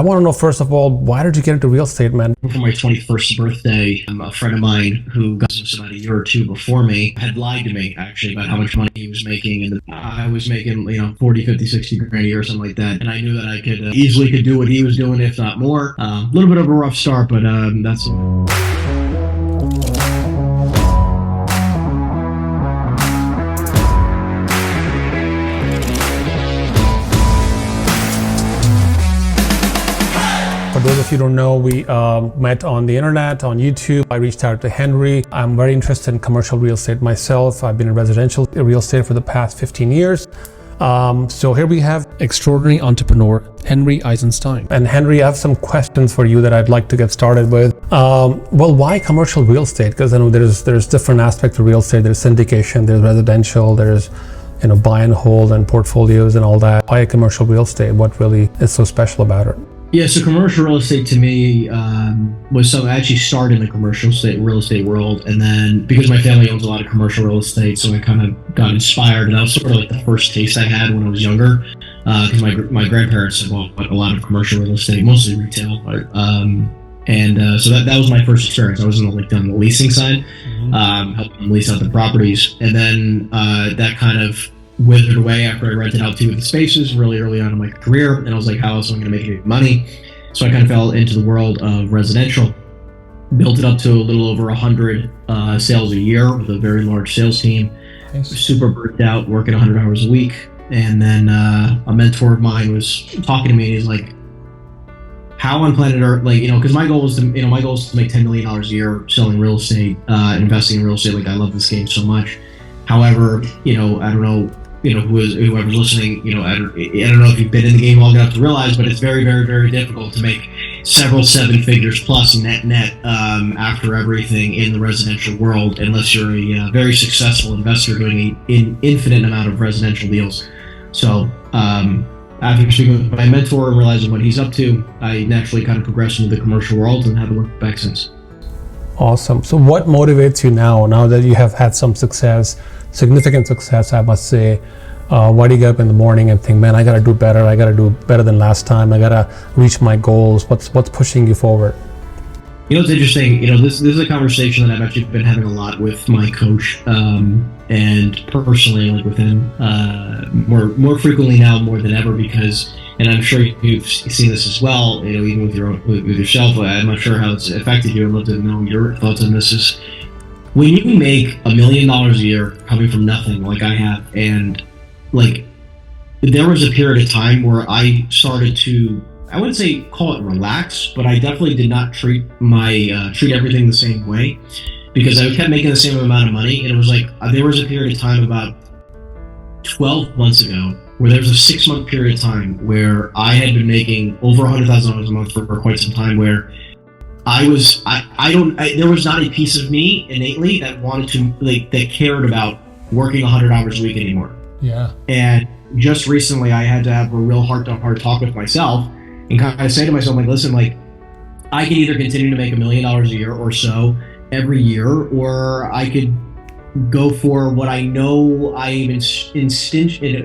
I want to know, first of all, why did you get into real estate, man? For my 21st birthday, a friend of mine who got this about a year or two before me had lied to me actually about how much money he was making. And I was making, 40, 50, 60 grand a year or something like that. And I knew that I could easily could do what he was doing, if not more. A little bit of a rough start, but that's... For those of you who don't know, we met on the internet, on YouTube. I reached out to Henry. I'm very interested in commercial real estate myself. I've been in residential real estate for the past 15 years. So here we have extraordinary entrepreneur, Henry Eisenstein. And Henry, I have some questions for you that I'd like to get started with. Well, why commercial real estate? Because I know there's different aspects of real estate. There's syndication, there's residential, there's buy and hold and portfolios and all that. Why commercial real estate? What really is so special about it? Yeah, so commercial real estate to me was something I actually started in the commercial real estate world, and then because my family owns a lot of commercial real estate, so I kind of got inspired, and that was sort of like the first taste I had when I was younger, because my grandparents had bought a lot of commercial real estate, mostly retail, so that was my first experience. I was on the leasing side, helping them lease out the properties, and then that kind of withered away after I rented out 2 of the spaces really early on in my career, and I was like, how else am I going to make any money? So I kind of fell into the world of residential, built it up to a little over 100 sales a year with a very large sales team. Nice. Super burnt out, working 100 hours a week, and then a mentor of mine was talking to me, and he's like, how on planet Earth, because my goal is to make $10 million a year selling real estate, investing in real estate. I love this game so much. However, I don't know, whoever's listening, I don't know if you've been in the game long enough to realize, but it's very, very, very difficult to make several 7 figures plus net after everything in the residential world, unless you're a very successful investor doing an infinite amount of residential deals. So after speaking with my mentor and realizing what he's up to, I naturally kind of progressed into the commercial world and haven't looked back since. Awesome. So what motivates you now that you have had some success, significant success, I must say? Why do you get up in the morning and think, man, I got to do better. I got to do better than last time. I got to reach my goals. What's pushing you forward? It's interesting. This is a conversation that I've actually been having a lot with my coach, and personally, with him, more frequently now, more than ever, because, and I'm sure you've seen this as well, even with yourself. I'm not sure how it's affected you. I'd love to know your thoughts on this. Is when you make $1 million a year coming from nothing, like I have, and there was a period of time where I started to, I wouldn't say call it relax, but I definitely did not treat everything the same way, because I kept making the same amount of money, and it was there was a period of time about 12 months ago where there was a 6-month period of time where I had been making over $100,000 a month for quite some time, where there was not a piece of me innately that wanted to, that cared about working 100 hours a week anymore. Yeah. And just recently I had to have a real heart-to-heart talk with myself and kind of say to myself, listen, I can either continue to make $1 million a year or so every year, or I could go for what I know I am instinctually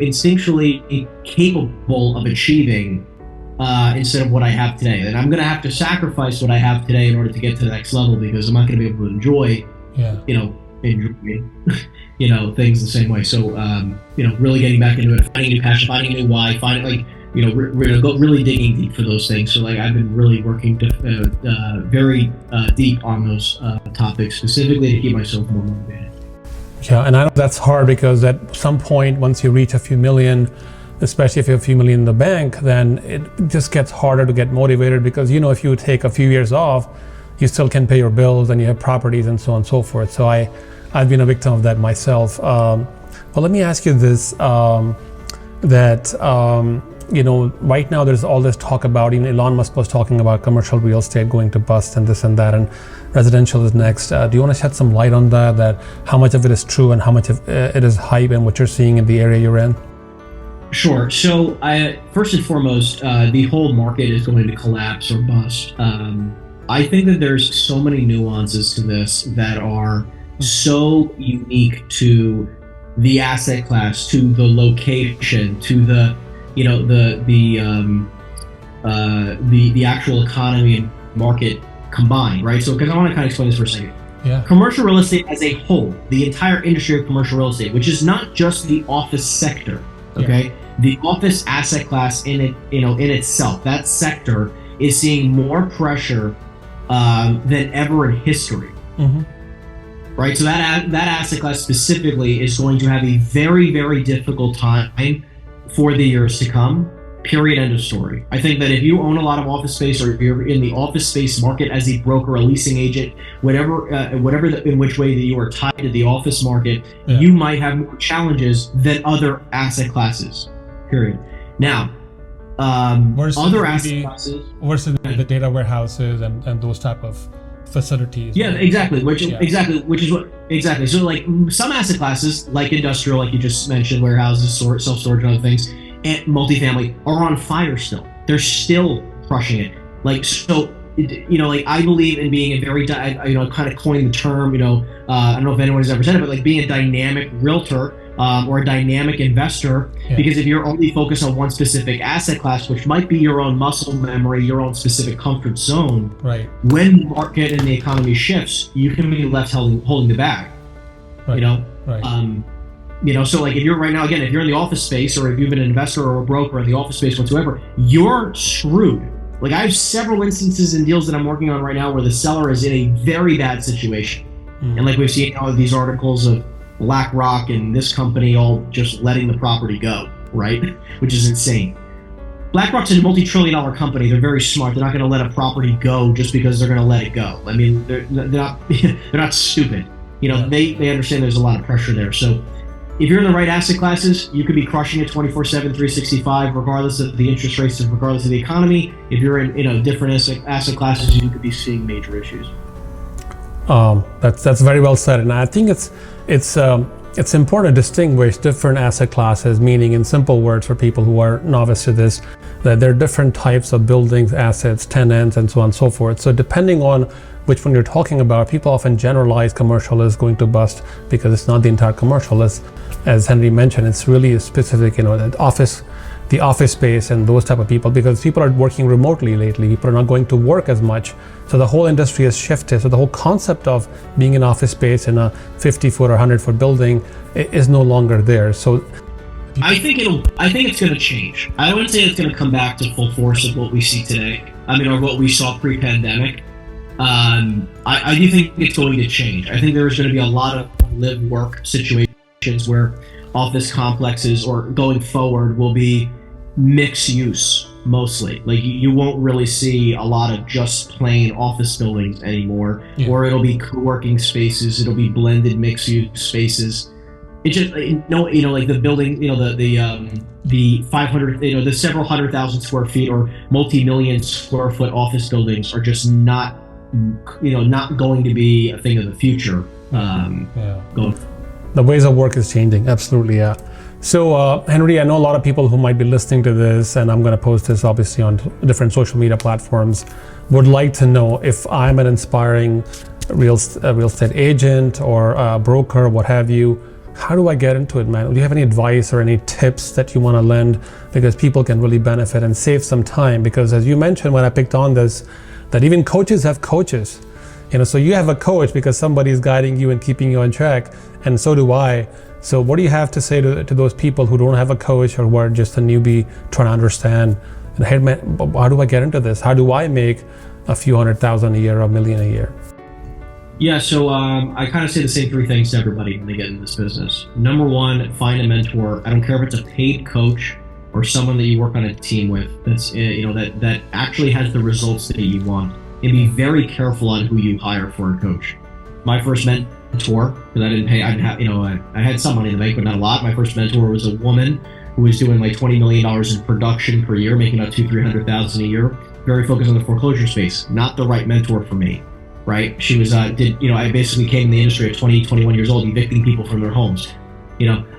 capable of achieving, instead of what I have today. And I'm going to have to sacrifice what I have today in order to get to the next level, because I'm not going to be able to enjoy, things the same way. So, really getting back into it, finding a new passion, finding a new why, really digging deep for those things. So I've been really working very deep on those topics, specifically to keep myself more motivated. Yeah, and I know that's hard, because at some point, once you reach a few million, especially if you have a few million in the bank, then it just gets harder to get motivated, because if you take a few years off, you still can pay your bills and you have properties and so on and so forth. So I've been a victim of that myself. But let me ask you this, right now there's all this talk about, Elon Musk was talking about commercial real estate going to bust and this and that, and residential is next. Do you want to shed some light on that how much of it is true and how much of it is hype, and what you're seeing in the area you're in? Sure. So first and foremost, the whole market is going to collapse or bust. I think that there's so many nuances to this that are so unique to the asset class, to the location, to the the actual economy and market combined, right? So, because I want to kind of explain this for a second. Yeah. Commercial real estate as a whole, the entire industry of commercial real estate, which is not just the office sector, okay? Yeah. The office asset class in itself, that sector is seeing more pressure than ever in history. Mm-hmm. Right, so that asset class specifically is going to have a very, very difficult time for the years to come. Period. End of story. I think that if you own a lot of office space, or if you're in the office space market as a broker, a leasing agent, whatever in which way that you are tied to the office market, yeah, you might have more challenges than other asset classes. Period. Now, other asset classes versus the data warehouses and those type of facilities. Yeah, exactly. Exactly. So, like some asset classes, like industrial, like you just mentioned, warehouses, self-storage, and other things, and multifamily are on fire still. They're still crushing it. Like, so, like I believe in being a very, kind of coined the term, I don't know if anyone has ever said it, but like being a dynamic realtor or a dynamic investor, yeah, because if you're only focused on one specific asset class, which might be your own muscle memory, your own specific comfort zone, right, when the market and the economy shifts, you can be left holding the bag, right, right. So like if you're right now, again, if you're in the office space, or if you've been an investor or a broker in the office space whatsoever, you're screwed. Like I have several instances in deals that I'm working on right now where the seller is in a very bad situation. Mm-hmm. And like we've seen all of these articles of BlackRock and this company all just letting the property go, right? Which is insane. BlackRock's a multi-trillion-dollar company. They're very smart. They're not going to let a property go just because they're going to let it go. I mean, they're not stupid. They understand there's a lot of pressure there. So if you're in the right asset classes, you could be crushing it 24/7, 365, regardless of the interest rates and regardless of the economy. If you're in different asset classes, you could be seeing major issues. That's very well said, and I think it's important to distinguish different asset classes, meaning in simple words for people who are novice to this, that there are different types of buildings, assets, tenants, and so on and so forth. So depending on which one you're talking about, people often generalize commercial is going to bust because it's not the entire commercial. As Henry mentioned, it's really specific, the office space and those type of people, because people are working remotely lately. People are not going to work as much. So the whole industry has shifted. So the whole concept of being in office space in a 50-foot or 100-foot building is no longer there. So I think it's going to change. I wouldn't say it's going to come back to full force of what we see today. Or what we saw pre-pandemic. I do think it's going to change. I think there's going to be a lot of live-work situations where office complexes, or going forward, will be mixed use mostly. Like you won't really see a lot of just plain office buildings anymore, yeah, or it'll be co-working spaces. It'll be blended mixed use spaces. It's just like the building, the 500, the several 100,000 square feet or multi-million square foot office buildings are just not going to be a thing of the future. The ways of work is changing. Absolutely, yeah. So, Henry, I know a lot of people who might be listening to this, and I'm going to post this obviously on different social media platforms, would like to know if I'm an inspiring real estate agent or a broker, what have you. How do I get into it, man? Do you have any advice or any tips that you want to lend? Because people can really benefit and save some time. Because as you mentioned when I picked on this, that even coaches have coaches. So you have a coach because somebody is guiding you and keeping you on track, and so do I. So what do you have to say to those people who don't have a coach or who are just a newbie trying to understand, and hey man, how do I get into this? How do I make a few $100,000 a year or $1 million a year? Yeah, so I kind of say the same three things to everybody when they get into this business. Number one, find a mentor. I don't care if it's a paid coach or someone that you work on a team with that's that actually has the results that you want. And be very careful on who you hire for a coach. My first mentor, because I didn't pay, I had some money in the bank, but not a lot. My first mentor was a woman who was doing like $20 million in production per year, making about $200,000-300,000 a year. Very focused on the foreclosure space. Not the right mentor for me, right? She was I basically came in the industry at 20, 21 years old, evicting people from their homes.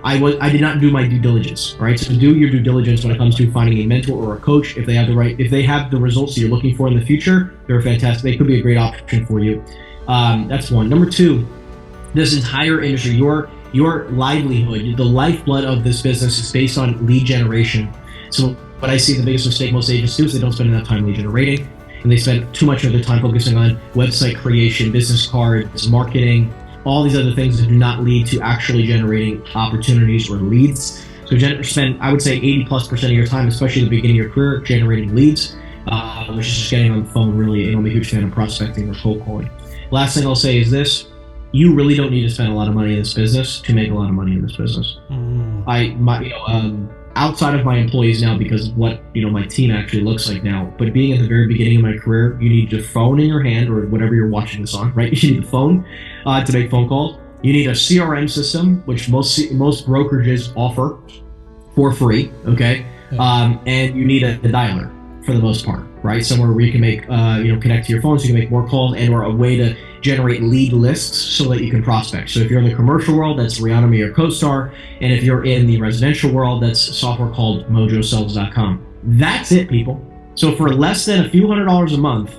I did not do my due diligence, right? So do your due diligence when it comes to finding a mentor or a coach. If they have the results that you're looking for in the future, they're fantastic. They could be a great option for you. That's one. Number two, this entire industry, your livelihood, the lifeblood of this business is based on lead generation. So But I see the biggest mistake most agents do is they don't spend enough time lead generating, and they spend too much of their time focusing on website creation, business cards, marketing, all these other things that do not lead to actually generating opportunities or leads. So spend, I would say, 80+% of your time, especially at the beginning of your career, generating leads, which is just getting on the phone. Really, I'm a huge fan of prospecting or cold calling. Last thing I'll say is this: you really don't need to spend a lot of money in this business to make a lot of money in this business. Outside of my employees now, because of what my team actually looks like now, but being at the very beginning of my career, you need your phone in your hand or whatever you're watching this on, right? You need the phone to make phone calls. You need a CRM system, which most brokerages offer for free, okay? And you need a dialer for the most part, right? Somewhere where you can make, connect to your phone so you can make more calls, and or a way to generate lead lists so that you can prospect. So if you're in the commercial world, that's Reonomy or CoStar. And if you're in the residential world, that's software called mojosells.com. That's it, people. So for less than a few $100s a month,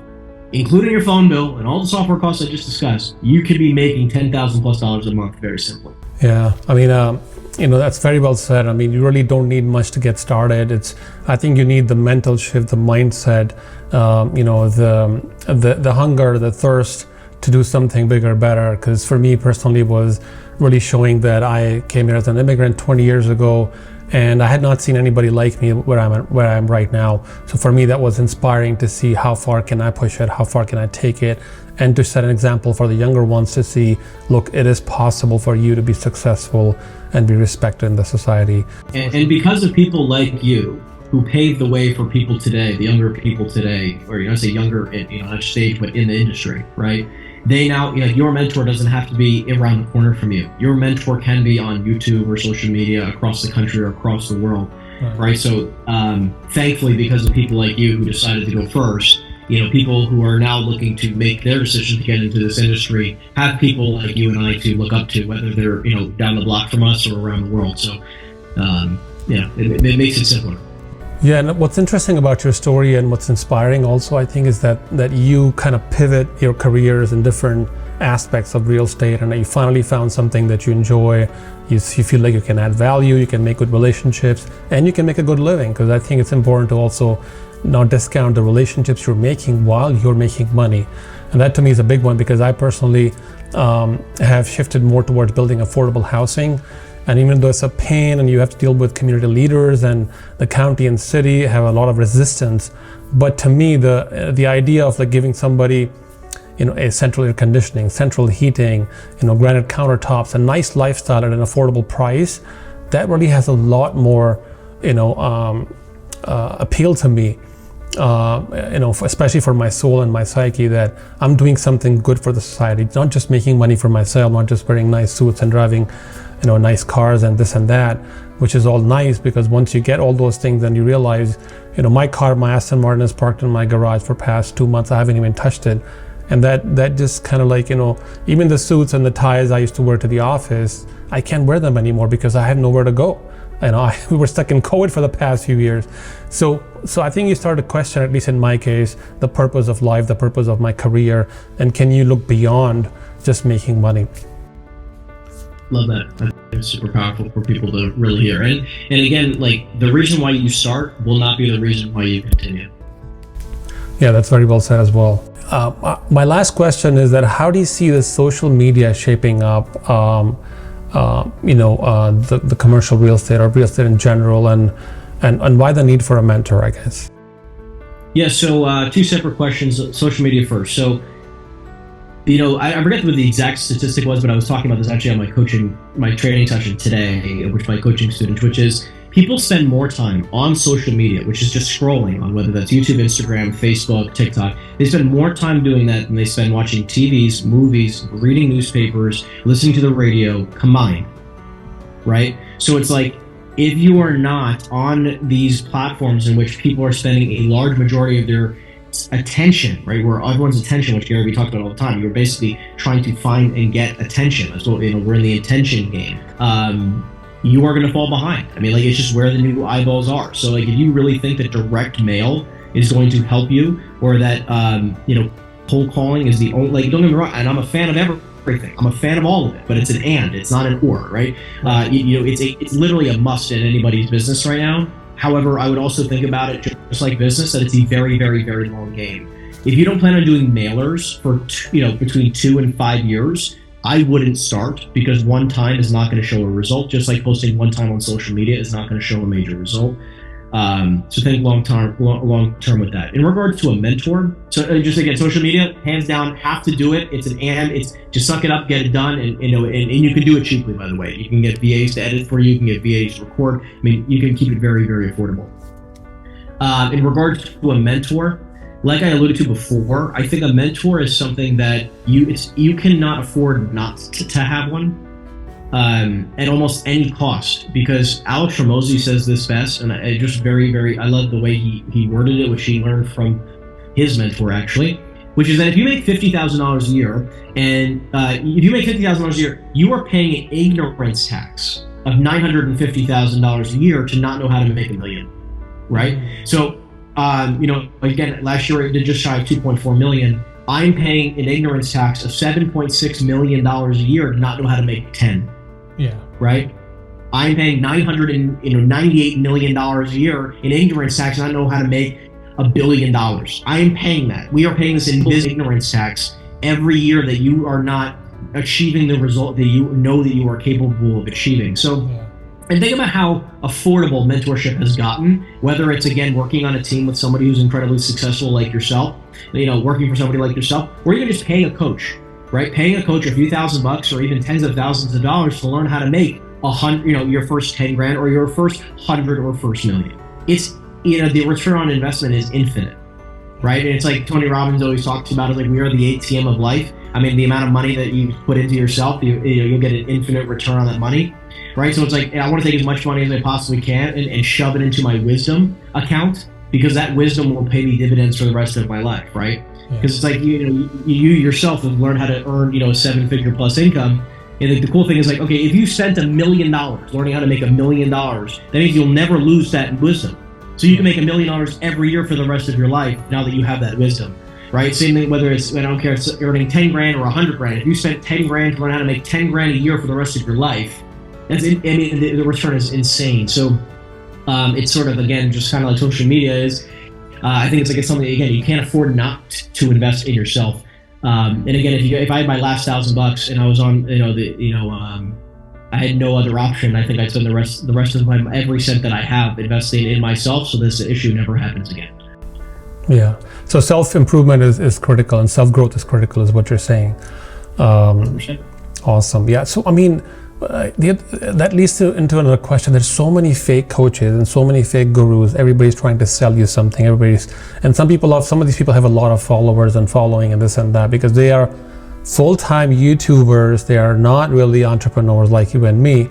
including your phone bill and all the software costs I just discussed, you could be making $10,000+ a month very simply. Yeah, I mean, that's very well said. I mean, you really don't need much to get started. I think you need the mental shift, the mindset, the hunger, the thirst to do something bigger, better. Because for me personally, it was really showing that I came here as an immigrant 20 years ago, and I had not seen anybody like me where I'm right now. So for me, that was inspiring to see how far can I push it, how far can I take it, and to set an example for the younger ones to see, look, it is possible for you to be successful and be respected in the society. And because of people like you who paved the way for people today, the younger people today, or I say younger, not stage, but in the industry, right? They now, your mentor doesn't have to be around the corner from you. Your mentor can be on YouTube or social media across the country or across the world, right? So thankfully, because of people like you who decided to go first, people who are now looking to make their decision to get into this industry have people like you and I to look up to, whether they're, down the block from us or around the world. So, it makes it simpler. Yeah, and what's interesting about your story and what's inspiring also, I think, is that you kind of pivot your careers in different aspects of real estate, and you finally found something that you enjoy. You feel like you can add value, you can make good relationships, and you can make a good living. Because I think it's important to also not discount the relationships you're making while you're making money. And that to me is a big one, because I personally have shifted more towards building affordable housing. And even though it's a pain and you have to deal with community leaders and the county and city have a lot of resistance, but to me, the idea of like giving somebody, a central air conditioning, central heating, granite countertops, a nice lifestyle at an affordable price, that really has a lot more, appeal to me. Especially for my soul and my psyche, that I'm doing something good for the society, not just making money for myself, not just wearing nice suits and driving nice cars and this and that, which is all nice, because once you get all those things, then you realize, my car, my Aston Martin, is parked in my garage for past 2 months. I haven't even touched it. And that just kind of like, even the suits and the ties I used to wear to the office, I can't wear them anymore because I have nowhere to go. We were stuck in COVID for the past few years. So I think you started to question, at least in my case, the purpose of life, the purpose of my career, and can you look beyond just making money? Love that. I think it's super powerful for people to really hear. And again, like, the reason why you start will not be the reason why you continue. Yeah, that's very well said as well. My last question is that how do you see the social media shaping up, the commercial real estate or real estate in general, and why the need for a mentor, I guess? Yeah, so two separate questions. Social media first. So, I forget what the exact statistic was, but I was talking about this actually on my training session today, with my coaching students, which is people spend more time on social media, which is just scrolling on, whether that's YouTube, Instagram, Facebook, TikTok. They spend more time doing that than they spend watching TVs, movies, reading newspapers, listening to the radio combined, right? So it's like, if you are not on these platforms in which people are spending a large majority of their attention, right, where everyone's attention, which Gary, we talked about all the time, you're basically trying to find and get attention. So, we're in the attention game. You are going to fall behind. I mean, like, it's just where the new eyeballs are. So, like, if you really think that direct mail is going to help you, or that, cold calling is the only, like, don't get me wrong, and I'm a fan of everything. I'm a fan of all of it, but it's an and, it's not an or, right? It's literally a must in anybody's business right now. However, I would also think about it just like business, that it's a very, very, very long game. If you don't plan on doing mailers for between 2 and 5 years, I wouldn't start, because one time is not going to show a result. Just like posting one time on social media is not going to show a major result. So think long term with that. In regards to a mentor, so just again, social media, hands down, have to do it. It's just suck it up, get it done, and you can do it cheaply. By the way, you can get VAs to edit for you, you can get VAs to record. I mean, you can keep it very, very affordable. In regards to a mentor, like I alluded to before, I think a mentor is something that you cannot afford not to have one. At almost any cost, because Alex Hormozi says this best, and I just I love the way he worded it, which he learned from his mentor actually, which is that if you make $50,000 a year, and if you make $50,000 a year, you are paying an ignorance tax of $950,000 a year to not know how to make $1 million, right? So, again, last year I did just shy of 2.4 million. I'm paying an ignorance tax of $7.6 million a year to not know how to make 10. Yeah. Right? I'm paying $998 million a year in ignorance tax, and I don't know how to make $1 billion. I am paying that. We are paying this in ignorance tax every year that you are not achieving the result that you know that you are capable of achieving. So, and think about how affordable mentorship has gotten, whether it's, again, working on a team with somebody who's incredibly successful like yourself, working for somebody like yourself, or even just paying a coach. Right, paying a coach a few $1,000s or even tens of thousands of dollars to learn how to make your first 10 grand or your first 100 or first million. It's the return on investment is infinite, right? And it's like Tony Robbins always talks about it, like we are the ATM of life. I mean, the amount of money that you put into yourself, you'll get an infinite return on that money, right? So it's like I want to take as much money as I possibly can and shove it into my wisdom account, because that wisdom will pay me dividends for the rest of my life, right? Because it's like you yourself have learned how to earn a 7-figure plus income, and the cool thing is, like, okay, if you spent $1 million learning how to make $1 million, that means you'll never lose that wisdom. So you can make $1 million every year for the rest of your life now that you have that wisdom, right? Same thing, whether it's, I don't care, it's earning 10 grand or 100 grand. If you spent 10 grand to learn how to make 10 grand a year for the rest of your life, the return is insane. So it's sort of, again, just kind of like social media is. I think it's something, again, you can't afford not to invest in yourself. And again, if I had my last $1,000 and I was on, I had no other option, I think I'd spend the rest of every cent that I have investing in myself, so this issue never happens again. Yeah. So self-improvement is critical, and self-growth is critical, is what you're saying. 100%. Awesome. Yeah. So, I mean, that leads into another question. There's so many fake coaches and so many fake gurus. Everybody's trying to sell you something. And some of these people have a lot of followers and following and this and that, because they are full-time YouTubers. They are not really entrepreneurs like you and me.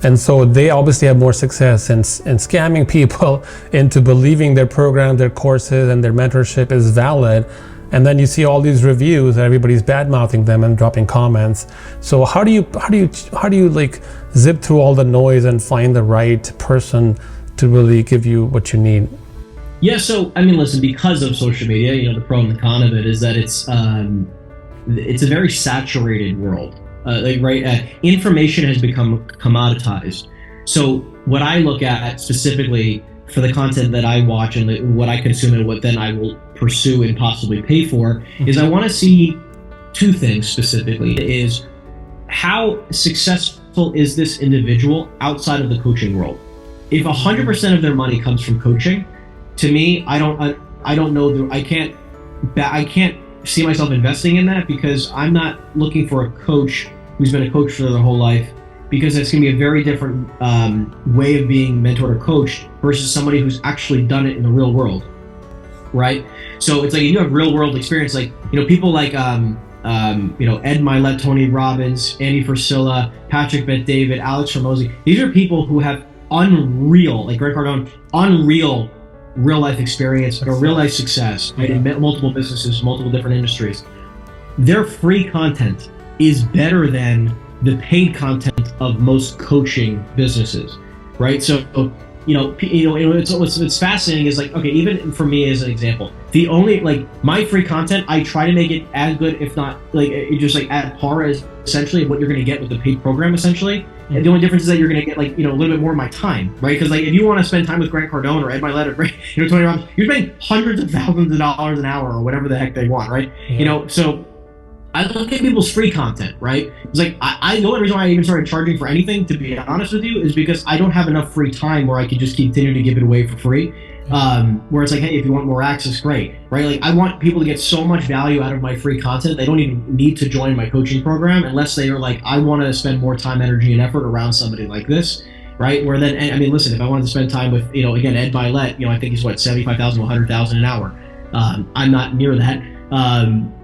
And so they obviously have more success in scamming people into believing their program, their courses, and their mentorship is valid. And then you see all these reviews and everybody's bad-mouthing them and dropping comments. So how do you like zip through all the noise and find the right person to really give you what you need? Yeah, so I mean, listen, because of social media, the pro and the con of it is that it's a very saturated world. Information has become commoditized. So what I look at specifically for the content that I watch and what I consume and what then I will pursue and possibly pay for is I want to see two things specifically: is how successful is this individual outside of the coaching world? If 100% of their money comes from coaching, to me, I don't know, I can't see myself investing in that, because I'm not looking for a coach who's been a coach for their whole life, because it's going to be a very different way of being mentored or coached versus somebody who's actually done it in the real world, right? So it's like, if you have real world experience, like, people like Ed Milet, Tony Robbins, Andy Frisella, Patrick Bet-David, Alex Hormozi. These are people who have unreal, like Grant Cardone, unreal real life experience or real life success, right, in multiple businesses, multiple different industries. Their free content is better than the paid content of most coaching businesses, right? So, what's fascinating is, like, okay, even for me as an example, the only, like, my free content, I try to make it as good, if not, like, just like at par as essentially what you're going to get with the paid program, essentially. And the only difference is that you're going to get like, a little bit more of my time, right? Because like if you want to spend time with Grant Cardone or Ed Milet or Tony Robbins, you're spending hundreds of thousands of dollars an hour or whatever the heck they want, right? So I look at people's free content, right? It's like the only reason why I even started charging for anything, to be honest with you, is because I don't have enough free time where I could just continue to give it away for free. Where it's like, hey, if you want more access, great, right? Like I want people to get so much value out of my free content, they don't even need to join my coaching program unless they are like, I want to spend more time, energy, and effort around somebody like this, right? Where then, I mean, listen, if I wanted to spend time with, again, Ed Milet, I think he's what, 75,000 to 100,000 an hour. I'm not near that.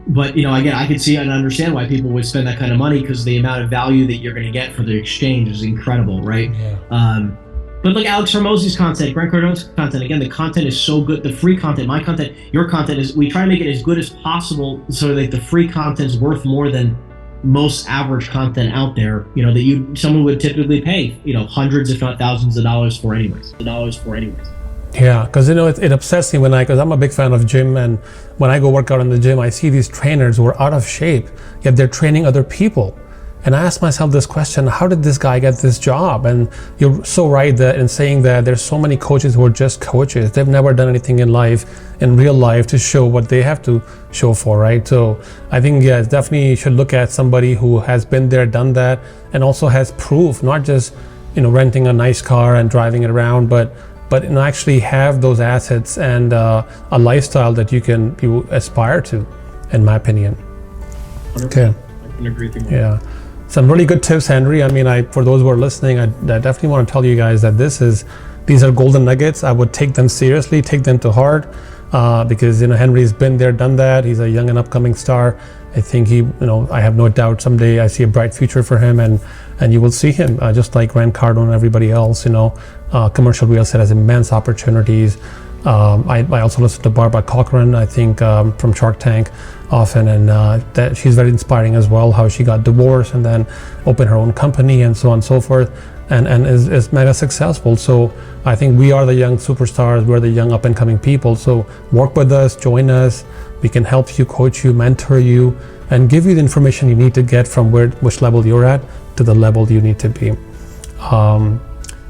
But again, I could see and understand why people would spend that kind of money because the amount of value that you're going to get for the exchange is incredible, right? Yeah. But look, Alex Hormozi's content, Grant Cardone's content, again, the content is so good. The free content, my content, your content is, we try to make it as good as possible so that the free content is worth more than most average content out there, that someone would typically pay, hundreds if not thousands of dollars for anyways. Yeah, because it upsets me because I'm a big fan of gym, and when I go work out in the gym, I see these trainers who are out of shape, yet they're training other people. And I ask myself this question, how did this guy get this job? And you're so right in saying that there's so many coaches who are just coaches. They've never done anything in real life to show what they have to show for, right? So I think, definitely you should look at somebody who has been there, done that, and also has proof, not just, renting a nice car and driving it around, but actually have those assets and a lifestyle that you aspire to, in my opinion. 100%. Okay. I can agree with you more. Yeah. Some really good tips, Henry. I mean, for those who are listening, I definitely want to tell you guys that these are golden nuggets. I would take them seriously, take them to heart, because Henry's been there, done that. He's a young and upcoming star. I think I have no doubt someday I see a bright future for him, and you will see him just like Grant Cardone and everybody else. Commercial real estate has immense opportunities. I also listen to Barbara Corcoran, I think, from Shark Tank often, and that she's very inspiring as well, how she got divorced and then opened her own company and so on and so forth, and is mega successful. So I think we are the young superstars, we're the young up and coming people. So work with us, join us. We can help you, coach you, mentor you, and give you the information you need to get from which level you're at to the level you need to be.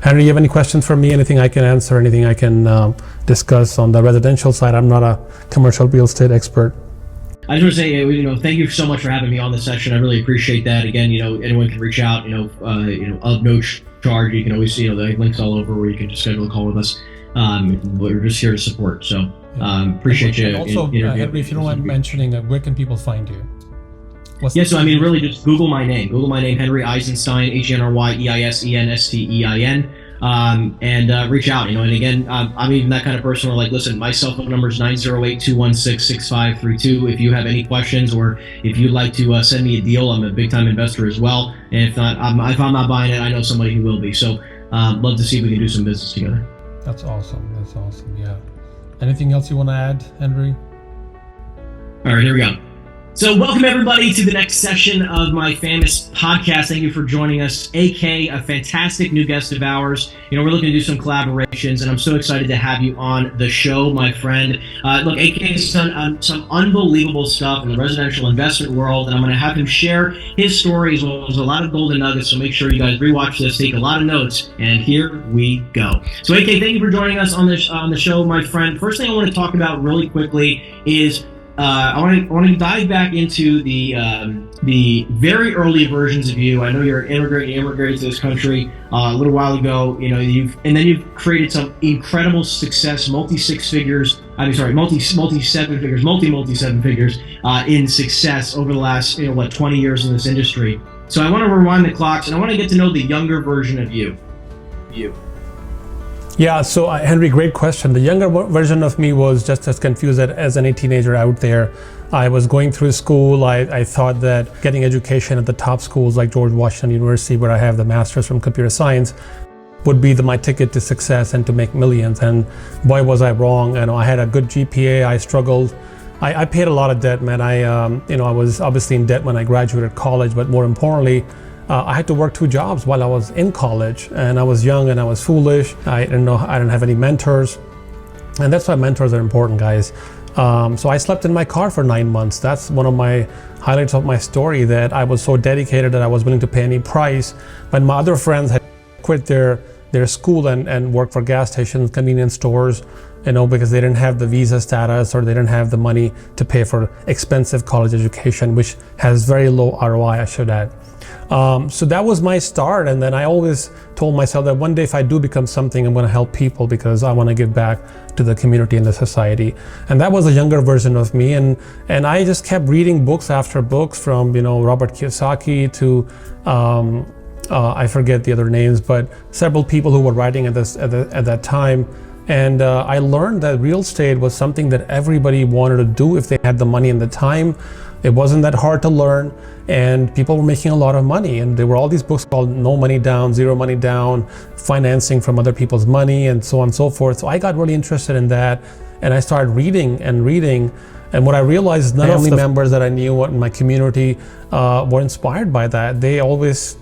Henry, you have any questions for me? Anything I can answer? Anything I can discuss on the residential side? I'm not a commercial real estate expert. I just want to say, thank you so much for having me on this session. I really appreciate that. Again, anyone can reach out, of no charge. You can always see, the links all over where you can just schedule a call with us. We're just here to support. So appreciate you. And also, Henry, if you don't mind mentioning, where can people find you? So really just Google my name, Henry Eisenstein, HenryEisenstein, and reach out, and again, I'm even that kind of person where listen, my cell phone number is 908-216-6532. If you have any questions or if you'd like to send me a deal, I'm a big time investor as well. And if not, if I'm not buying it, I know somebody who will be. So love to see if we can do some business together. That's awesome. Yeah. Anything else you want to add, Henry? All right, here we go. So welcome everybody to the next session of my famous podcast. Thank you for joining us. AK, a fantastic new guest of ours. We're looking to do some collaborations, and I'm so excited to have you on the show, my friend. Look, AK has done some unbelievable stuff in the residential investment world, and I'm going to have him share his story as well as a lot of golden nuggets. So make sure you guys rewatch this, take a lot of notes, and here we go. So AK, thank you for joining us on the show, my friend. First thing I want to talk about really quickly is I want to dive back into the very early versions of you. I know you're an immigrant. You immigrated to this country a little while ago. You've created some incredible success, multi seven figures in success over the last 20 years in this industry. So I want to rewind the clocks, and I want to get to know the younger version of you. Yeah, so Henry, great question. The younger version of me was just as confused as any teenager out there. I was going through school. I thought that getting education at the top schools like George Washington University, where I have the master's from computer science, would be my ticket to success and to make millions. And boy, was I wrong. I had a good GPA. I struggled. I paid a lot of debt, man. I was obviously in debt when I graduated college, but more importantly, I had to work 2 jobs while I was in college, and I was young and I was foolish. I didn't have any mentors, and that's why mentors are important, guys. So I slept in my car for 9 months. That's one of my highlights of my story, that I was so dedicated that I was willing to pay any price. When my other friends had quit their school and worked for gas stations, convenience stores, because they didn't have the visa status or they didn't have the money to pay for expensive college education, which has very low ROI, I should add. So that was my start. And then I always told myself that one day if I do become something, I'm going to help people because I want to give back to the community and the society. And that was a younger version of me. And I just kept reading books after books from, Robert Kiyosaki to, I forget the other names, but several people who were writing at that time. And I learned that real estate was something that everybody wanted to do if they had the money and the time. It wasn't that hard to learn, and people were making a lot of money. And there were all these books called No Money Down, Zero Money Down, financing from other people's money, and so on and so forth. So I got really interested in that, and I started reading. And what I realized is not only members that I knew in my community were inspired by that. They always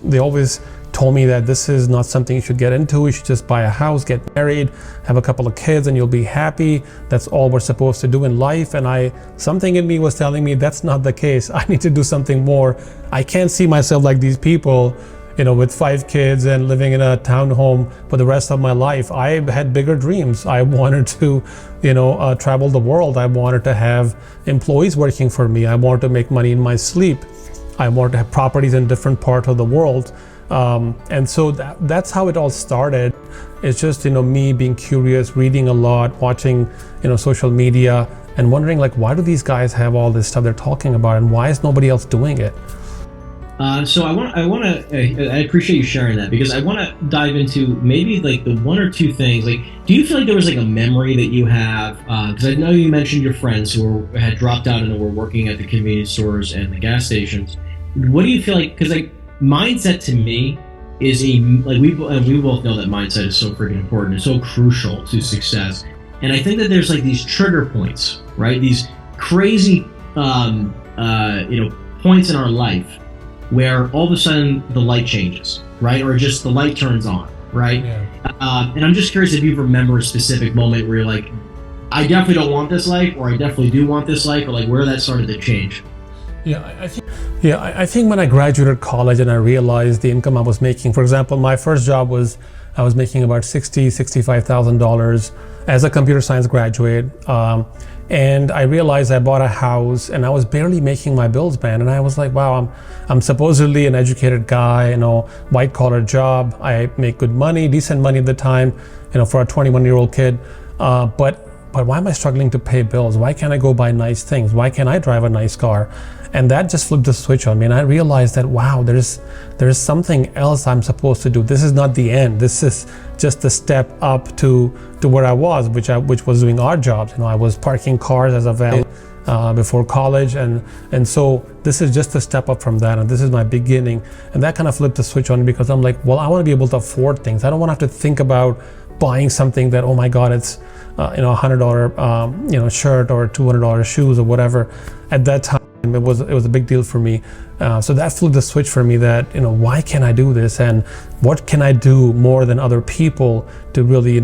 told me that this is not something you should get into. You should just buy a house, get married, have a couple of kids, and you'll be happy. That's all we're supposed to do in life. And something in me was telling me that's not the case. I need to do something more. I can't see myself like these people, with 5 kids and living in a townhome for the rest of my life. I had bigger dreams. I wanted to, travel the world. I wanted to have employees working for me. I wanted to make money in my sleep. I wanted to have properties in different parts of the world. And so that's how it all started. It's just, me being curious, reading a lot, watching, social media, and wondering why do these guys have all this stuff they're talking about, and why is nobody else doing it? So I appreciate you sharing that, because I want to dive into maybe the one or two things. Do you feel like there was a memory that you have? Because I know you mentioned your friends who had dropped out and were working at the convenience stores and the gas stations. What do you feel like? Because mindset to me is we both know that mindset is so freaking important. It's so crucial to success. And I think that there's these trigger points, right? These crazy, points in our life where all of a sudden the light changes, right? Or just the light turns on, right? Yeah. And I'm just curious if you remember a specific moment where you're I definitely don't want this life, or I definitely do want this life, or where that started to change. I think when I graduated college and I realized the income I was making, for example, my first job was I was making about $65,000 as a computer science graduate. And I realized I bought a house and I was barely making my bills, man. And I was like, wow, I'm supposedly an educated guy, white collar job. I make good money, decent money at the time, for a 21-year-old kid. But why am I struggling to pay bills? Why can't I go buy nice things? Why can't I drive a nice car? And that just flipped the switch on me. And I realized that, wow, there's something else I'm supposed to do. This is not the end. This is just a step up to where I was, which was doing odd jobs. I was parking cars as a valet before college. And so this is just a step up from that. And this is my beginning. And that kind of flipped the switch on me, because I'm like, well, I want to be able to afford things. I don't want to have to think about buying something that, oh my God, it's $100 shirt or $200 shoes or whatever. At that time, it was a big deal for me. So that flipped the switch for me that, why can I do this? And what can I do more than other people to really,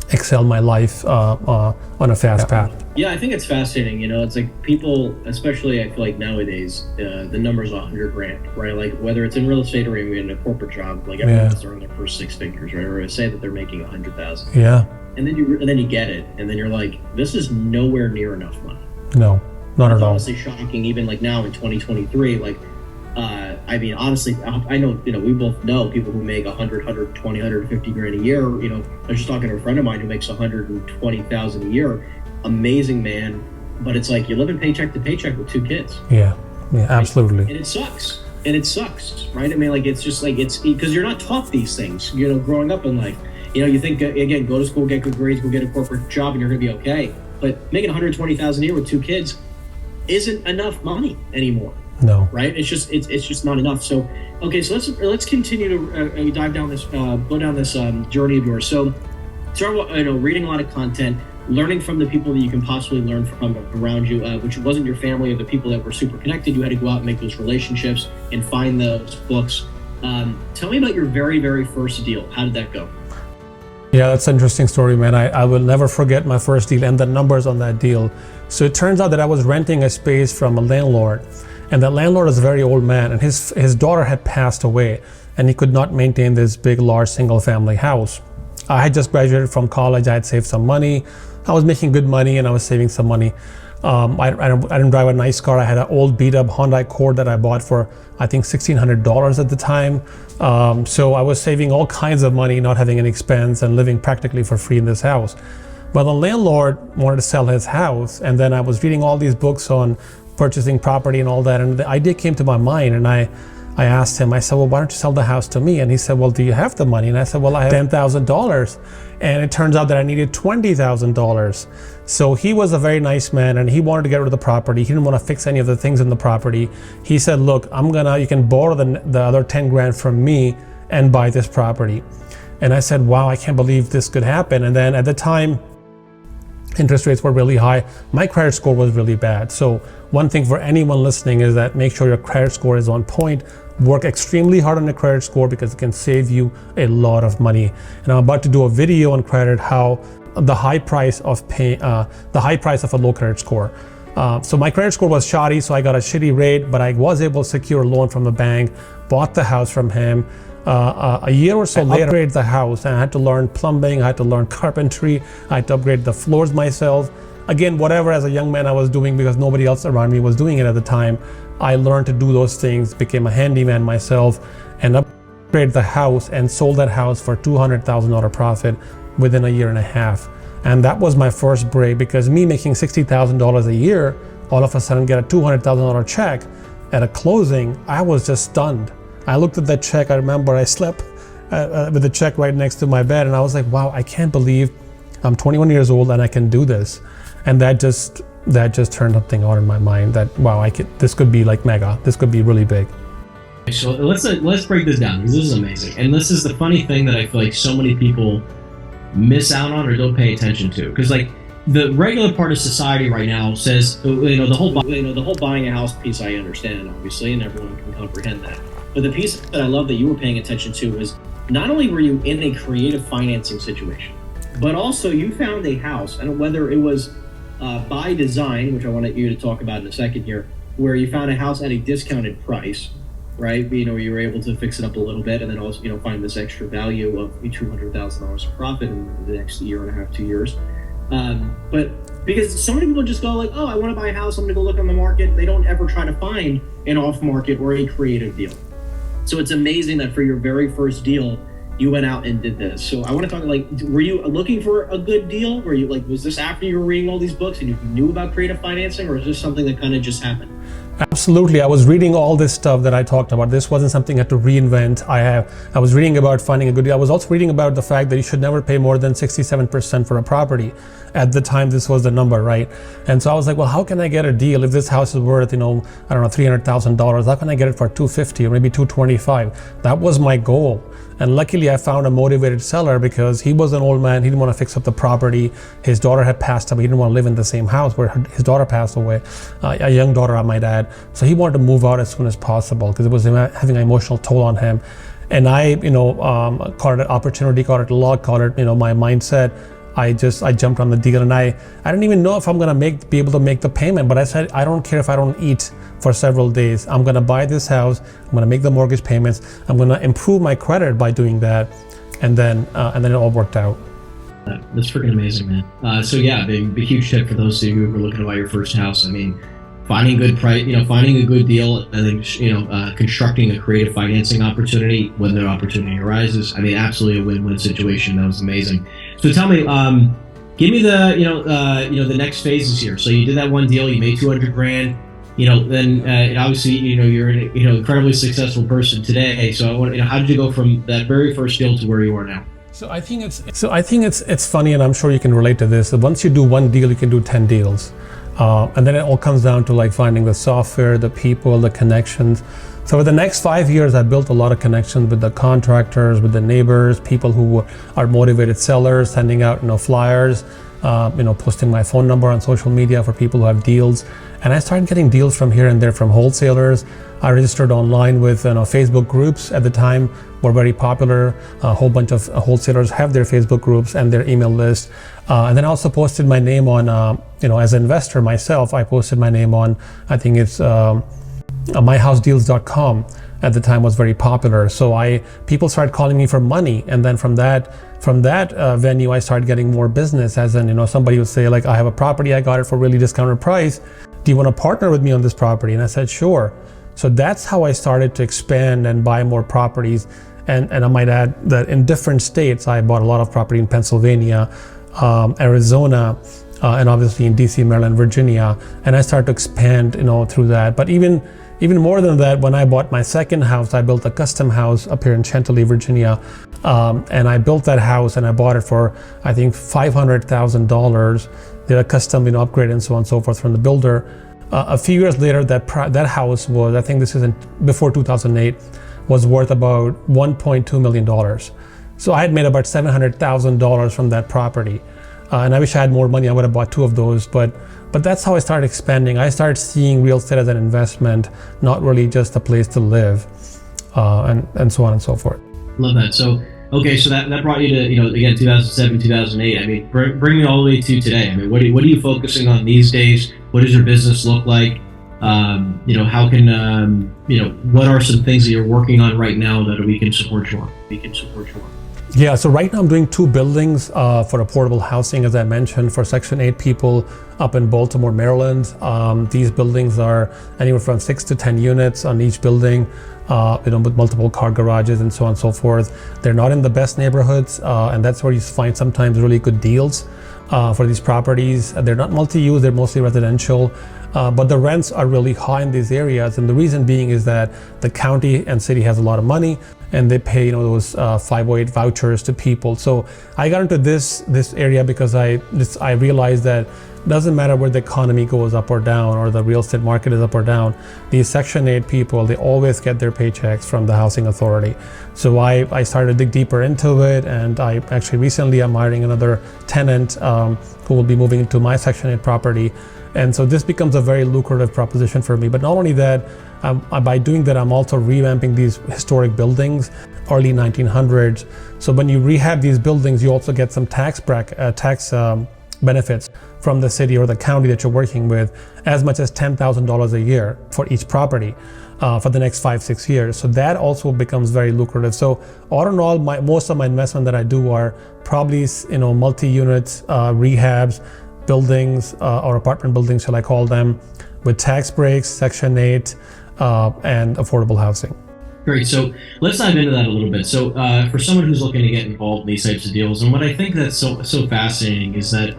excel my life on a fast path? Yeah, I think it's fascinating. It's people, especially I feel like nowadays, the number's 100 grand, right? Whether it's in real estate or in a corporate job, everyone's earning their first 6 figures, right? Or say that they're making 100,000. Yeah. And then you get it, and then you're like, this is nowhere near enough money. No, not at all. It's honestly shocking, even now in 2023. Honestly, I know, we both know people who make 100, 120, 150 grand a year. I was just talking to a friend of mine who makes 120,000 a year. Amazing man, but it's you're living paycheck to paycheck with 2 kids. Yeah, absolutely. And it sucks, right? It's just it's because you're not taught these things, growing up in life. You think, again, go to school, get good grades, go get a corporate job, and you're going to be okay. But making 120,000 a year with 2 kids isn't enough money anymore. No. Right? It's just not enough. So, okay, so let's continue to dive down this, go down this journey of yours. So, start reading a lot of content, learning from the people that you can possibly learn from around you, which wasn't your family or the people that were super connected. You had to go out and make those relationships and find those books. Tell me about your very, very first deal. How did that go? Yeah, that's an interesting story, man. I will never forget my first deal and the numbers on that deal. So it turns out that I was renting a space from a landlord, and that landlord is a very old man, and his daughter had passed away, and he could not maintain this big, large, single-family house. I had just graduated from college. I had saved some money. I was making good money, and I was saving some money. I didn't drive a nice car. I had an old beat-up Honda Accord that I bought for, I think, $1,600 at the time. So I was saving all kinds of money, not having any expense, and living practically for free in this house. But the landlord wanted to sell his house, and then I was reading all these books on purchasing property and all that, and the idea came to my mind, and I asked him, I said, well, why don't you sell the house to me? And he said, well, do you have the money? And I said, well, I have $10,000. And it turns out that I needed $20,000. So he was a very nice man, and he wanted to get rid of the property. He didn't want to fix any of the things in the property. He said, look, you can borrow the other 10 grand from me and buy this property. And I said, wow, I can't believe this could happen. And then at the time, interest rates were really high. My credit score was really bad. So one thing for anyone listening is that make sure your credit score is on point. Work extremely hard on your credit score, because it can save you a lot of money. And I'm about to do a video on credit, how the high price of a low credit score. So my credit score was shoddy, so I got a shitty rate, but I was able to secure a loan from the bank, bought the house from him. A year or so later, I upgraded the house, and I had to learn plumbing, I had to learn carpentry, I had to upgrade the floors myself. Again, whatever as a young man I was doing, because nobody else around me was doing it at the time, I learned to do those things, became a handyman myself, and upgraded the house and sold that house for $200,000 profit within a year and a half. And that was my first break, because me making $60,000 a year, all of a sudden get a $200,000 check at a closing, I was just stunned. I looked at that check. I remember I slept with the check right next to my bed, and I was like, wow, I can't believe I'm 21 years old and I can do this. And that just turned something on in my mind, that wow, this could be like mega. This could be really big. So let's break this down, because this is amazing. And this is the funny thing that I feel like so many people miss out on or don't pay attention to, because like the regular part of society right now says, the whole buying a house piece I understand, obviously, and everyone can comprehend that. But the piece that I love that you were paying attention to was not only were you in a creative financing situation, but also you found a house, and whether it was by design, which I wanted you to talk about in a second here, where you found a house at a discounted price, right? You were able to fix it up a little bit, and then also, find this extra value of $200,000 of profit in the next year and a half, 2 years. But because so many people just go like, oh, I want to buy a house, I'm going to go look on the market. They don't ever try to find an off-market or a creative deal. So it's amazing that for your very first deal, you went out and did this. So I want to talk, were you looking for a good deal? Were you was this after you were reading all these books and you knew about creative financing, or is this something that kind of just happened? Absolutely. I was reading all this stuff that I talked about. This wasn't something I had to reinvent. I was reading about finding a good deal. I was also reading about the fact that you should never pay more than 67% for a property. At the time, this was the number, right? And so I was like, well, how can I get a deal if this house is worth, $300,000? How can I get it for $250,000 or maybe $225,000? That was my goal. And luckily, I found a motivated seller, because he was an old man. He didn't want to fix up the property. His daughter had passed away. He didn't want to live in the same house where his daughter passed away, a young daughter, I might add. So he wanted to move out as soon as possible, because it was having an emotional toll on him. And I, called it opportunity, called it luck, called it, my mindset. I jumped on the deal, and I didn't even know if I'm gonna be able to make the payment, but I said, I don't care if I don't eat for several days. I'm gonna buy this house. I'm gonna make the mortgage payments. I'm gonna improve my credit by doing that, and then it all worked out. That's freaking amazing, man. So yeah, the huge tip for those of you who are looking to buy your first house. I mean, finding a good price, finding a good deal, and then constructing a creative financing opportunity when the opportunity arises. I mean, absolutely a win-win situation. That was amazing. So tell me, give me the next phases here. So you did that one deal, you made $200,000. Then obviously you're an incredibly successful person today. So I want how did you go from that very first deal to where you are now? So I think it's funny, and I'm sure you can relate to this. That once you do one deal, you can do 10 deals. And then it all comes down to finding the software, the people, the connections. So for the next 5 years, I built a lot of connections with the contractors, with the neighbors, people who are motivated sellers, sending out flyers. posting my phone number on social media for people who have deals. And I started getting deals from here and there from wholesalers. I registered online with Facebook groups at the time were very popular. A whole bunch of wholesalers have their Facebook groups and their email list. And then I also posted my name on, as an investor myself, I posted my name on, I think it's myhousedeals.com at the time was very popular. So people started calling me for money. And then from that venue, I started getting more business, as in, somebody would say, like, I have a property, I got it for a really discounted price. Do you want to partner with me on this property? And I said, sure. So that's how I started to expand and buy more properties. And I might add that in different states, I bought a lot of property in Pennsylvania, Arizona, and obviously in DC, Maryland, Virginia. And I started to expand, through that. But even more than that, when I bought my second house, I built a custom house up here in Chantilly, Virginia. And I built that house and I bought it for, I think, $500,000. Did a custom, upgrade and so on and so forth from the builder. A few years later, that house was, I think this is before 2008, was worth about $1.2 million. So I had made about $700,000 from that property. And I wish I had more money, I would have bought two of those. But that's how I started expanding. I started seeing real estate as an investment, not really just a place to live, and so on and so forth. Love that. So, okay, so that brought you to, again, 2007, 2008. I mean, bring me all the way to today. I mean, what are you focusing on these days? What does your business look like? How can, what are some things that you're working on right now that we can support you on? Yeah, so right now I'm doing 2 buildings for affordable housing, as I mentioned, for Section 8 people up in Baltimore, Maryland. These buildings are anywhere from 6 to 10 units on each building, with multiple car garages and so on and so forth. They're not in the best neighborhoods, and that's where you find sometimes really good deals for these properties. They're not multi-use, they're mostly residential. But the rents are really high in these areas, and the reason being is that the county and city has a lot of money, and they pay those 508 vouchers to people. So I got into this area because I realized that it doesn't matter where the economy goes up or down, or the real estate market is up or down. These Section 8 people, they always get their paychecks from the housing authority. So I started to dig deeper into it, and I actually recently I'm hiring another tenant who will be moving into my Section 8 property. And so this becomes a very lucrative proposition for me. But not only that, by doing that, I'm also revamping these historic buildings, early 1900s. So when you rehab these buildings, you also get some tax benefits from the city or the county that you're working with, as much as $10,000 a year for each property for the next 5-6 years. So that also becomes very lucrative. So all in all, most of my investment that I do are probably multi-unit rehabs, buildings or apartment buildings, shall I call them, with tax breaks, Section 8, and affordable housing. Great. So let's dive into that a little bit. So for someone who's looking to get involved in these types of deals, and what I think that's so fascinating is that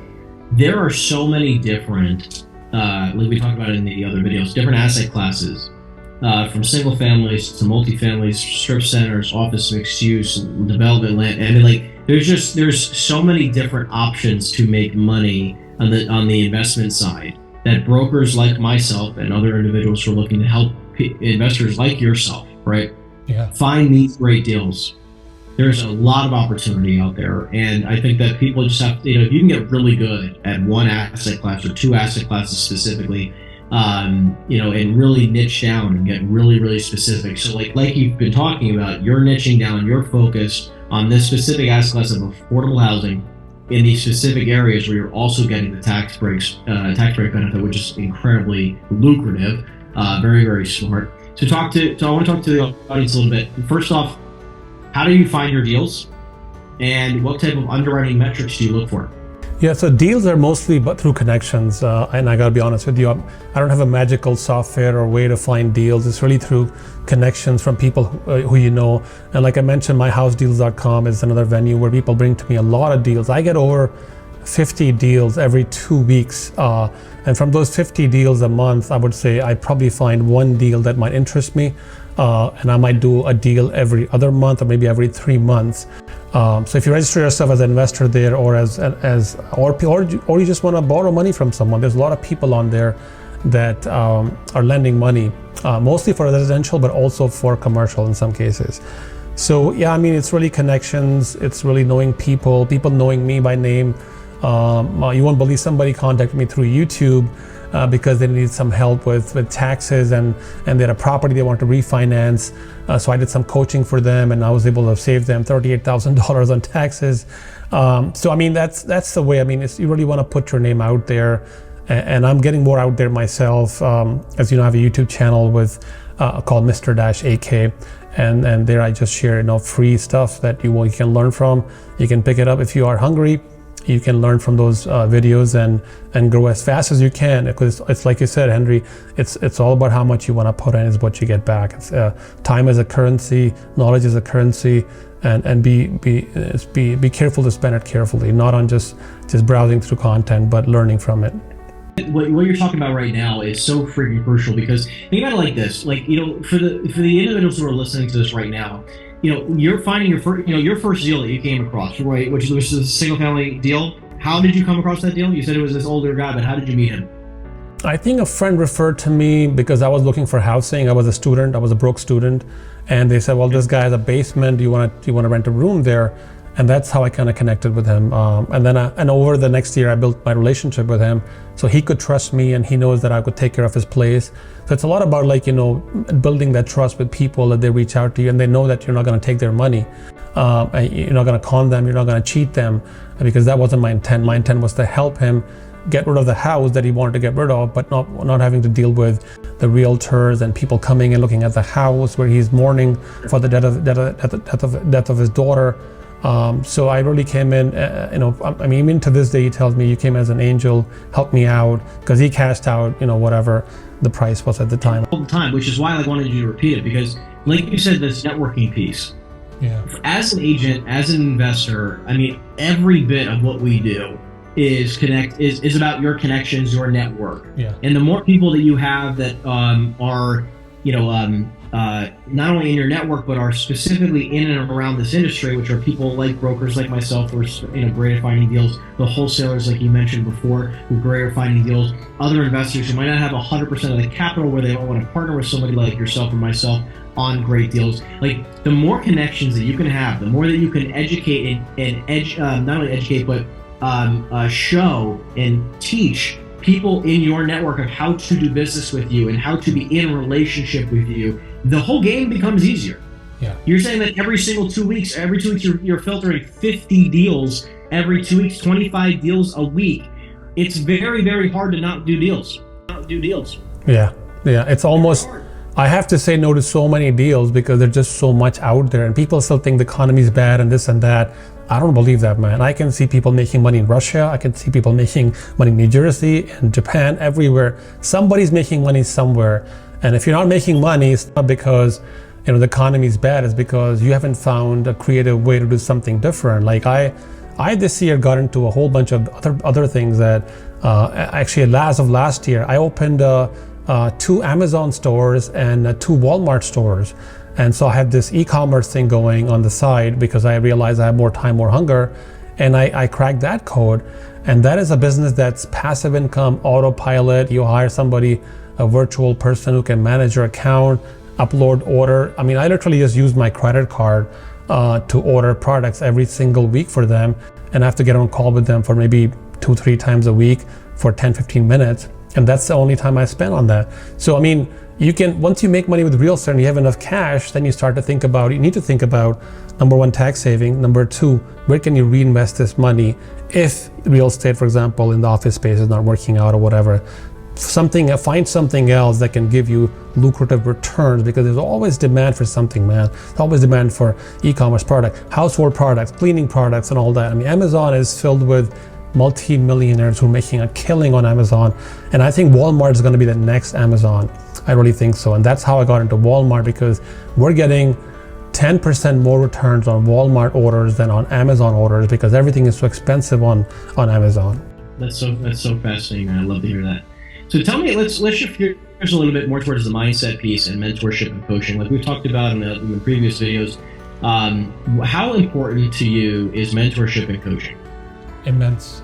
there are so many different, like we talked about in the other videos, different asset classes, from single families to multifamilies, strip centers, office mixed use, development land. I mean, there's so many different options to make money on the investment side that brokers like myself and other individuals who are looking to help investors like yourself, right? Yeah. Find these great deals. There's a lot of opportunity out there, and I think that people just have to, if you can get really good at one asset class or 2 asset classes specifically, and really niche down and get really, really specific. So like you've been talking about, you're niching down, you're focused on this specific asset class of affordable housing in these specific areas where you're also getting the tax break benefit, which is incredibly lucrative, very, very smart. So I want to talk to the audience a little bit. First off, how do you find your deals, and what type of underwriting metrics do you look for? Yeah, so deals are mostly but through connections, and I gotta be honest with you, I don't have a magical software or way to find deals. It's really through connections from people who you know. And like I mentioned, myhousedeals.com is another venue where people bring to me a lot of deals. I get over 50 deals every 2 weeks, and from those 50 deals a month, I would say I probably find one deal that might interest me, and I might do a deal every other month or maybe every 3 months. So if you register yourself as an investor there, or or you just want to borrow money from someone, there's a lot of people on there that are lending money, mostly for residential, but also for commercial in some cases. So yeah, I mean, it's really connections. It's really knowing people knowing me by name. You won't believe somebody contacted me through YouTube because they needed some help with taxes and they had a property they wanted to refinance. So I did some coaching for them and I was able to save them $38,000 on taxes. So I mean, that's the way. I mean, you really want to put your name out there, and I'm getting more out there myself. As you know, I have a YouTube channel with called Mr.-AK, and there I just share free stuff that you can learn from. You can pick it up if you are hungry. You can learn from those videos and grow as fast as you can, because it's like you said, Henry, it's all about how much you want to put in is what you get back. It's, time is a currency, knowledge is a currency, and be careful to spend it carefully, not on just browsing through content, but learning from it. What you're talking about right now is so freaking crucial, because think about it like this, for the individuals who are listening to this right now, you're finding your first deal that you came across, right, which was a single family deal. How did you come across that deal? You said it was this older guy, but how did you meet him? I think a friend referred to me because I was looking for housing. I was a student. I was a broke student, and they said, "Well, this guy has a basement. Do you want to rent a room there?" And that's how I kind of connected with him. And then over the next year, I built my relationship with him, so he could trust me, and he knows that I could take care of his place. So it's a lot about building that trust with people, that they reach out to you and they know that you're not going to take their money. And you're not going to con them. You're not going to cheat them, because that wasn't my intent. My intent was to help him get rid of the house that he wanted to get rid of, but not having to deal with the realtors and people coming and looking at the house where he's mourning for the death of his daughter. So I really came in, I mean, even to this day, he tells me, "You came as an angel, helped me out," because he cashed out, whatever the price was at the time. All the time, which is why I wanted you to repeat it, because like you said, this networking piece. Yeah. As an agent, as an investor, I mean, every bit of what we do is about your connections, your network. Yeah. And the more people that you have that are, not only in your network, but are specifically in and around this industry, which are people like brokers like myself who are great at finding deals, the wholesalers like you mentioned before who are great at finding deals, other investors who might not have 100% of the capital where they don't want to partner with somebody like yourself or myself on great deals. Like, the more connections that you can have, the more that you can educate and not only educate, but show and teach people in your network of how to do business with you and how to be in a relationship with you, the whole game becomes easier. Yeah. You're saying that every 2 weeks you're filtering 50 deals every 2 weeks, 25 deals a week. It's very, very hard to not do deals. Yeah. It's almost, I have to say no to so many deals because there's just so much out there, and people still think the economy's bad and this and that. I don't believe that, man. I can see people making money in Russia. I can see people making money in New Jersey and Japan, everywhere. Somebody's making money somewhere. And if you're not making money, it's not because the economy is bad. It's because you haven't found a creative way to do something different. Like I this year got into a whole bunch of other things that actually as of last year, I opened 2 Amazon stores and 2 Walmart stores. And so I had this e-commerce thing going on the side because I realized I have more time, more hunger, and I cracked that code. And that is a business that's passive income, autopilot. You hire somebody, a virtual person who can manage your account, upload order. I mean, I literally just use my credit card to order products every single week for them, and I have to get on a call with them for maybe 2-3 times a week for 10-15 minutes. And that's the only time I spend on that. So, I mean, you can, once you make money with real estate and you have enough cash, then you need to think about, number 1, tax saving. Number 2, where can you reinvest this money if real estate, for example, in the office space is not working out or whatever. Find something else that can give you lucrative returns, because there's always demand for something, man. There's always demand for e-commerce products, household products, cleaning products, and all that. I mean, Amazon is filled with multi-millionaires who are making a killing on Amazon. And I think Walmart is going to be the next Amazon. I really think so. And that's how I got into Walmart, because we're getting 10% more returns on Walmart orders than on Amazon orders, because everything is so expensive on Amazon. That's so fascinating, man. I love to hear that. So tell me, let's shift gears a little bit more towards the mindset piece and mentorship and coaching. Like we've talked about in the previous videos, how important to you is mentorship and coaching? Immense,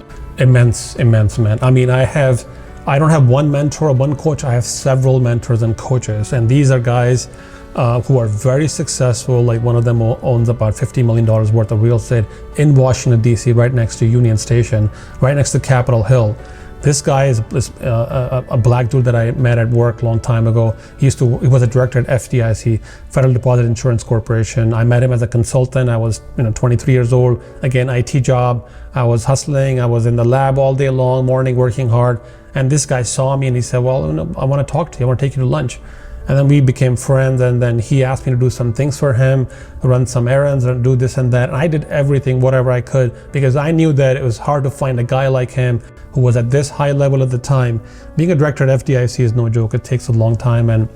man. I mean, I don't have one mentor or one coach. I have several mentors and coaches, and these are guys who are very successful. Like one of them owns about $50 million worth of real estate in Washington, D.C., right next to Union Station, right next to Capitol Hill. This guy is a black dude that I met at work a long time ago. He was a director at FDIC, Federal Deposit Insurance Corporation. I met him as a consultant. I was 23 years old. Again, IT job. I was hustling. I was in the lab all day long, morning, working hard. And this guy saw me and he said, well, I want to talk to you. I want to take you to lunch. And then we became friends, and then he asked me to do some things for him, run some errands and do this and that. And I did everything, whatever I could, because I knew that it was hard to find a guy like him who was at this high level at the time. Being a director at FDIC is no joke. It takes a long time and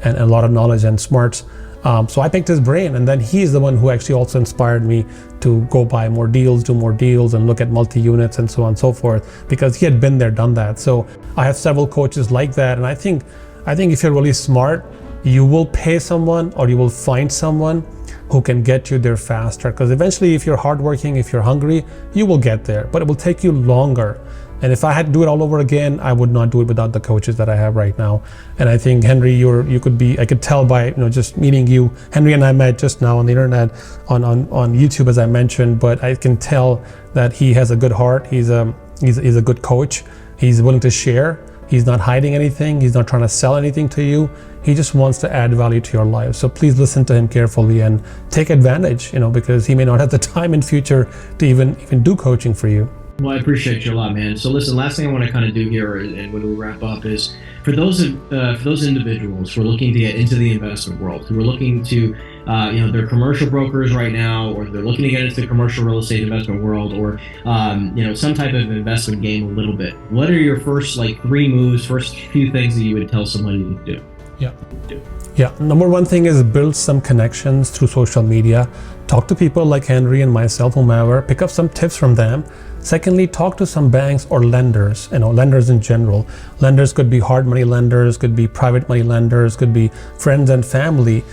a lot of knowledge and smarts. So I picked his brain, and then he's the one who actually also inspired me to go buy more deals, do more deals, and look at multi-units and so on and so forth, because he had been there, done that. So I have several coaches like that, and I think if you're really smart, you will pay someone or you will find someone who can get you there faster. Because eventually, if you're hardworking, if you're hungry, you will get there, but it will take you longer. And if I had to do it all over again, I would not do it without the coaches that I have right now. And I think, Henry, I could tell by just meeting you. Henry and I met just now on the internet, on YouTube, as I mentioned, but I can tell that he has a good heart. He's a good coach. He's willing to share. He's not hiding anything. He's not trying to sell anything to you. He just wants to add value to your life. So please listen to him carefully and take advantage, because he may not have the time in future to even do coaching for you. Well, I appreciate you a lot, man. So listen, last thing I want to kind of do here, and when we wrap up, is for those individuals who are looking to get into the investment world, who are looking to, they're commercial brokers right now, or they're looking to get into the commercial real estate investment world, or some type of investment game a little bit. What are your first first few things that you would tell somebody to do? Yeah. Number one thing is build some connections through social media. Talk to people like Henry and myself, whomever. Pick up some tips from them. Secondly, talk to some banks or lenders, lenders in general. Lenders could be hard money lenders, could be private money lenders, could be friends and family.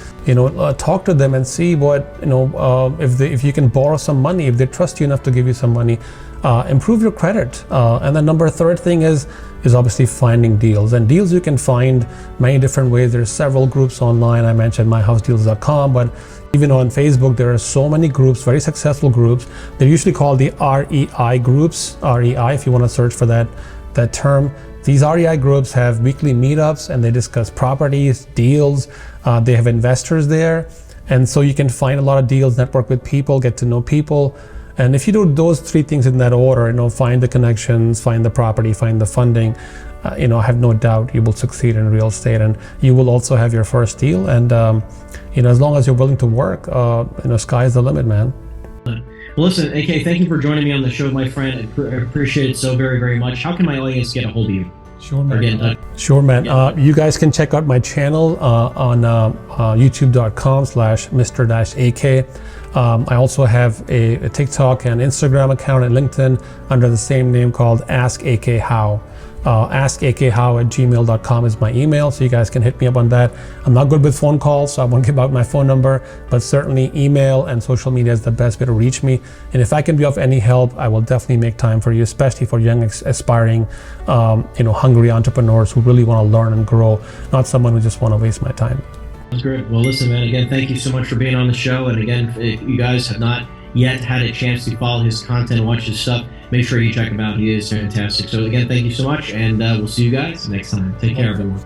Talk to them and see what, if you can borrow some money, if they trust you enough to give you some money. Improve your credit. And then third thing is obviously finding deals. And deals you can find many different ways. There's several groups online. I mentioned myhousedeals.com, but even on Facebook, there are so many groups, very successful groups. They're usually called the REI groups, REI, if you want to search for that term. These REI groups have weekly meetups, and they discuss properties, deals. They have investors there. And so you can find a lot of deals, network with people, get to know people. And if you do those three things in that order, find the connections, find the property, find the funding, I have no doubt you will succeed in real estate, and you will also have your first deal. And as long as you're willing to work, sky's the limit, man. Well, listen, AK, thank you for joining me on the show, my friend. I appreciate it so very, very much. How can my audience get a hold of you? Sure, man. You guys can check out my channel on youtube.com/Mr-AK. I also have a TikTok and Instagram account and LinkedIn under the same name called Ask AK How. AskAKHow@gmail.com is my email, so you guys can hit me up on that. I'm not good with phone calls, so I won't give out my phone number, but certainly email and social media is the best way to reach me. And if I can be of any help, I will definitely make time for you, especially for young, aspiring, hungry entrepreneurs who really want to learn and grow, not someone who just want to waste my time. That's great. Well, listen, man, again, thank you so much for being on the show. And again, if you guys have not yet had a chance to follow his content and watch his stuff, make sure you check him out. He is fantastic. So again, thank you so much, and we'll see you guys next time. Take care, everyone.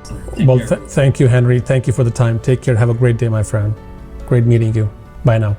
Thank you, Henry. Thank you for the time. Take care. Have a great day, my friend. Great meeting you. Bye now.